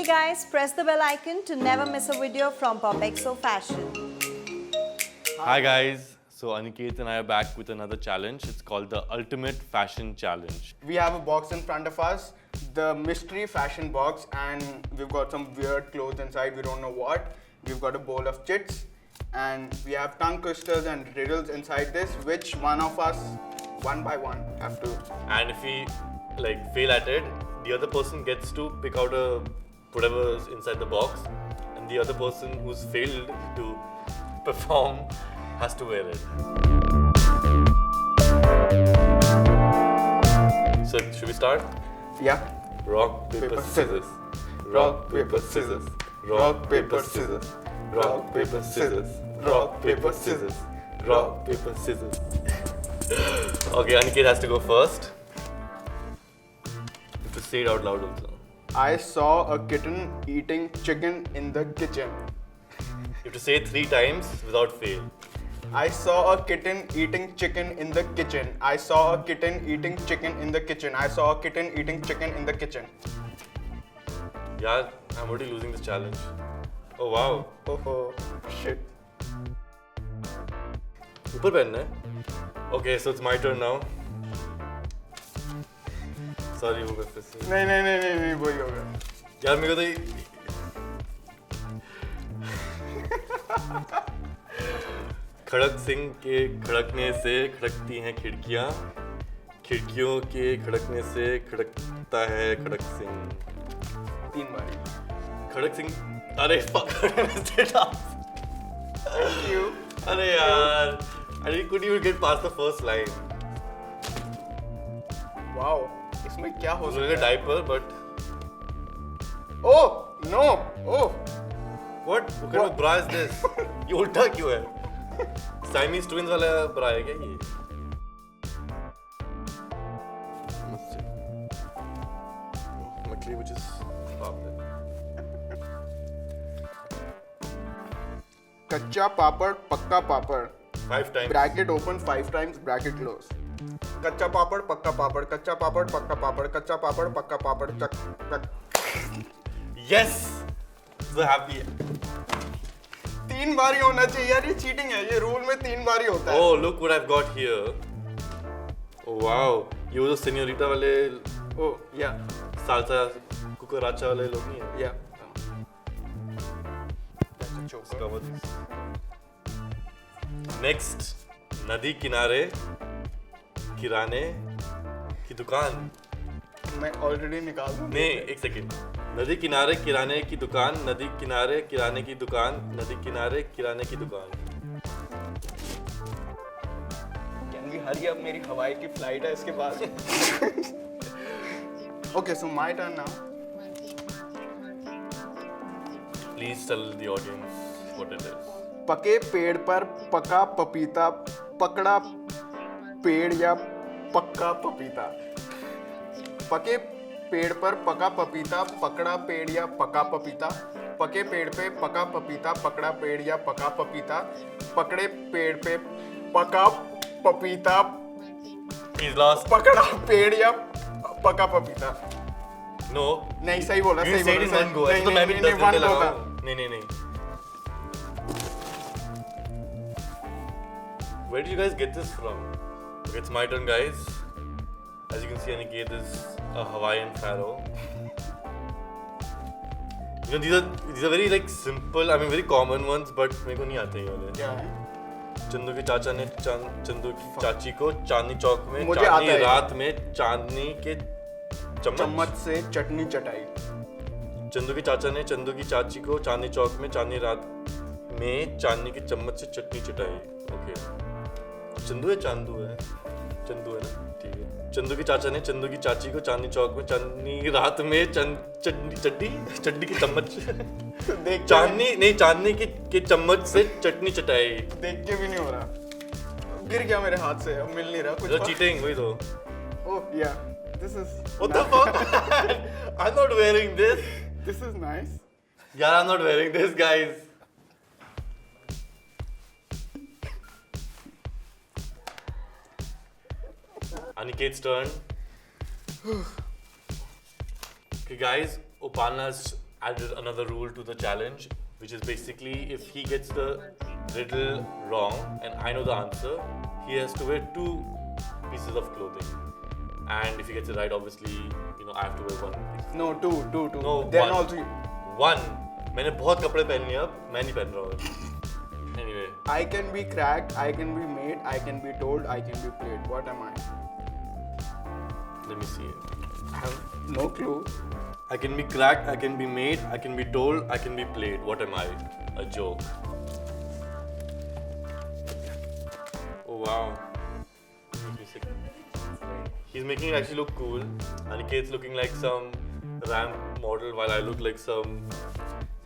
guys, press the bell icon to never miss a video from Popexo Fashion. Hi guys, so Aniket and I are back with another challenge. It's called the Ultimate Fashion Challenge. We have a box in front of us, the mystery fashion box, and we've got some weird clothes inside, we don't know what. We've got a bowl of chits, and we have tongue twisters and riddles inside this, which one of us, one by one, have to. And if we fail at it, the other person gets to pick out whatever is inside the box, and the other person who's failed to perform has to wear it. So should we start? Yeah. Rock, paper, scissors. Rock, paper, scissors. Rock, paper, scissors. Rock, paper, scissors. Rock, paper, scissors. Rock, paper, scissors. Okay, Aniket has to go first. You have to say it out loud also. I saw a kitten eating chicken in the kitchen. You have to say it 3 times without fail. I saw a kitten eating chicken in the kitchen. I saw a kitten eating chicken in the kitchen. I saw a kitten eating chicken in the kitchen. Yeah, I'm already losing this challenge. Oh wow. Oh, shit. Super pen, eh? Okay, so it's my turn now. Sorry, वो फिर से. नहीं वही होगा. यार मेरे को तो खड़क सिंह के खड़कने से खड़कती हैं खिड़कियां, खिड़कियों के खड़कने से खड़कता है खड़क सिंह. 3 बार. खड़क सिंह. अरे fuck. Thank you. अरे यार, I couldn't even get past the first line. Wow. इसमें क्या हो It was सकता like a है? diaper, but Oh no. Oh. what? What kind of bra is this? ये उल्टा क्यों है? Siamese twins वाला bra है क्या ये? मछली which is कच्चा पापड़ पक्का पापड़. 5 times. Bracket open 5 times. Bracket close. कच्चा पापड़ पक्का पापड़. कच्चा पापड़ पक्का पापड़. कच्चा पापड़ पक्का पापड़. चक. Yes. So happy. 3 बार ही होना चाहिए यार. ये चीटिंग है. ये रूल में 3 बार ही होता है. Oh, look what I've got here. Oh wow. ये वो जो señorita वाले Oh yeah. salsa cucaracha वाले लोग नहीं हैं? Yeah. That's a choker. Cover this. Next, नदी किनारे किराने की दुकान. मैं ऑलरेडी निकाल दूँ. नहीं, एक सेकंड. नदी किनारे किराने की दुकान, नदी किनारे किराने की दुकान, नदी किनारे किराने की दुकान. Can we hurry up? मेरी हवाई की फ्लाइट है इसके पास. Okay, so my turn now. Please tell the audience what it is. पके पेड़ पर पका पपीता, पकड़ा पेड़ या पक्का पपीता. पके पेड़ पर पका पपीता, पकड़ा पेड़ या पका पपीता. पके पेड़ पे पका पपीता, पकड़ा पेड़ या पका पपीता. पकड़े पेड़ पे पका पपीता, He's lost. पकड़ा पेड़ या पका पपीपीता. No. नहीं सही बोला. You सही said बोला. in one go. नहीं, तो मैं भी नहीं, 10 नहीं, घंटे one go लगाऊं. था. नहीं. Where did you guys get this from? Okay, it's my turn, guys. As you can see, Aniket is a Hawaiian pharaoh. You know, these are very simple. I mean, very common ones, but मेरे को नहीं आते ये वाले. क्या है? चंदू के चाचा ने चंदू की चाची को चांदनी चौक में मुझे चांदनी आता है. रात में चांदनी के चम्मच से चटनी चटाई. चंदू के चाचा ने चंदू की चाची को चांदनी चौक में चांदनी रात में चांदनी के चम्मच से चटनी चटाई. ओके. चंदू है चांदू है? चंदू है ना? ठीक है. चंदू के चाचा ने चंदू की चाची को चांदनी चौक में चांदनी रात में चटनी की चम्मच देख चांदनी के चम्मच से चटनी चटाई. देख के भी नहीं हो रहा. गिर गया मेरे हाथ से. अब मिल नहीं रहा कुछ. चीटिंग वही तो. Oh yeah, this is. What the fuck? I'm not wearing this. This is nice. Yeah, I'm not wearing this, guys. Aniket's turn. Okay, guys, Upalna's added another rule to the challenge, which is basically if he gets the riddle wrong and I know the answer, he has to wear 2 pieces of clothing. And if he gets it right, obviously, I have to wear 1 piece. No, two. No, Then 1. also 1. मैंने बहुत कपड़े पहन लिए अब, मैं नहीं पहन रहा हूँ. Anyway. I can be cracked, I can be made, I can be told, I can be played. What am I? Let me see. I have no clue. I can be cracked, I can be made, I can be told, I can be played. What am I? A joke. Oh wow. Makes me sick. He's making it actually look cool. Aniket's looking like some ramp model while I look like some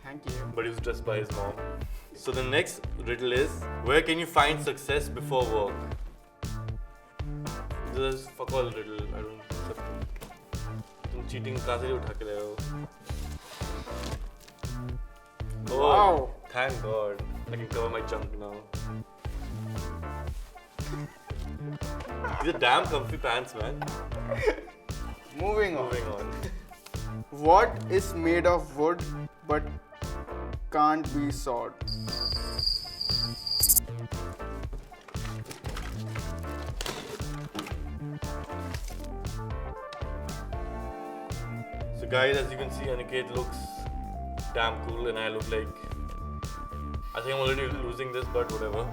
Thank you. but he was dressed by his mom. So the next riddle is, where can you find success before work? This is fuck all riddle. I don't accept it. तुम cheating कहाँ से उठा के लाए हो? Oh, Wow. thank God. I can cover my junk now. These are damn comfy pants, man. Moving on. Moving on. What is made of wood but can't be sawed? So guys, as you can see, Aniket looks damn cool and I look like... I think I'm already losing this, but whatever.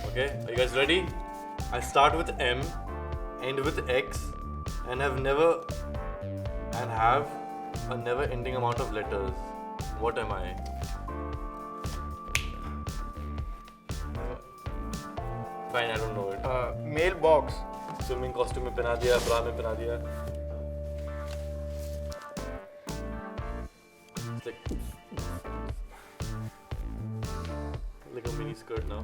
Okay, are you guys ready? I start with M, end with X, and have a never-ending amount of letters. What am I? Fine, I don't know it. Mailbox. Swimming costume में पहना दिया, bra में पहना दिया. It's like a mini skirt now.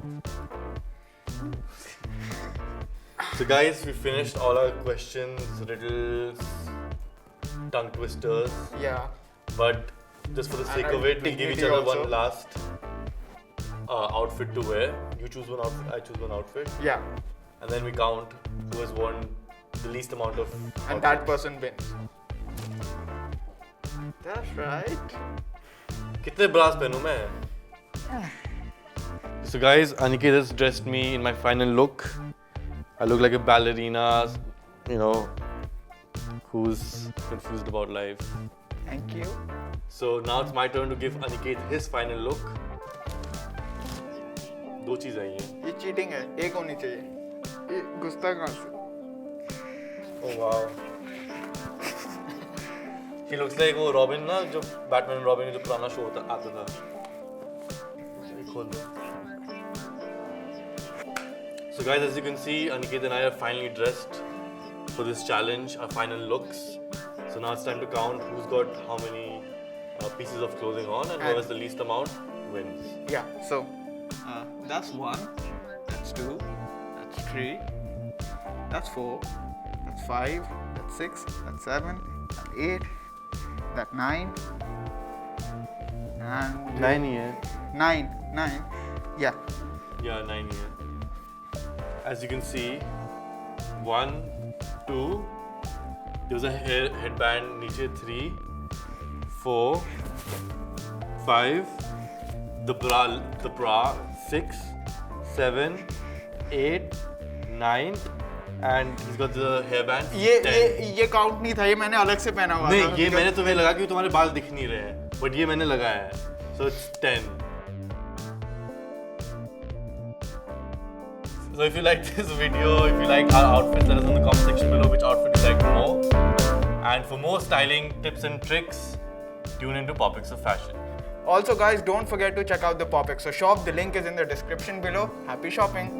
So guys, we finished all our questions, riddles, tongue twisters. Yeah. But just for the sake And of it, we'll give each dignity other also. one last outfit to wear. You choose one outfit, I choose one outfit. Yeah. And then we count who has worn the least amount of And that person wins. That's right. कितने bras पहनूं मैं? So guys, Aniket has dressed me in my final look. I look like a ballerina, who's confused about life. Thank you. So now it's my turn to give Aniket his final look. 2 चीज़ है ये. ये cheating है, एक होनी चाहिए. ये घुसता कहाँ से? Oh wow. He looks like वो Robin ना, जो Batman and Robin का जो पुराना शो आता था. ये खोल दो. So guys, as you can see, Aniket and I are finally dressed for this challenge, our final looks. So now it's time to count who's got how many pieces of clothing on, and who has the least amount wins. Yeah, so that's 1, that's 2, that's 3, that's 4, that's 5, that's 6, that's 7, that's 8, that's 9, and 9 here. 9, yeah. Yeah, 9 here. As you can see, 1, 2, there was a headband, niche 3, 4, 5, the bra 6, 7, 8, 9, and he's got the hairband 10. ये count नहीं था, ये मैंने अलग से पहना हुआ था. नहीं, ये मैंने तुम्हें लगा कि तुम्हारे बाल दिख नहीं रहे हैं, but ये मैंने लगाया है, so it's 10. So if you like this video, if you like our outfits, let us know in the comment section below which outfit you like more. And for more styling tips and tricks, tune into Popix of Fashion. Also guys, don't forget to check out the Popix shop. The link is in the description below. Happy shopping!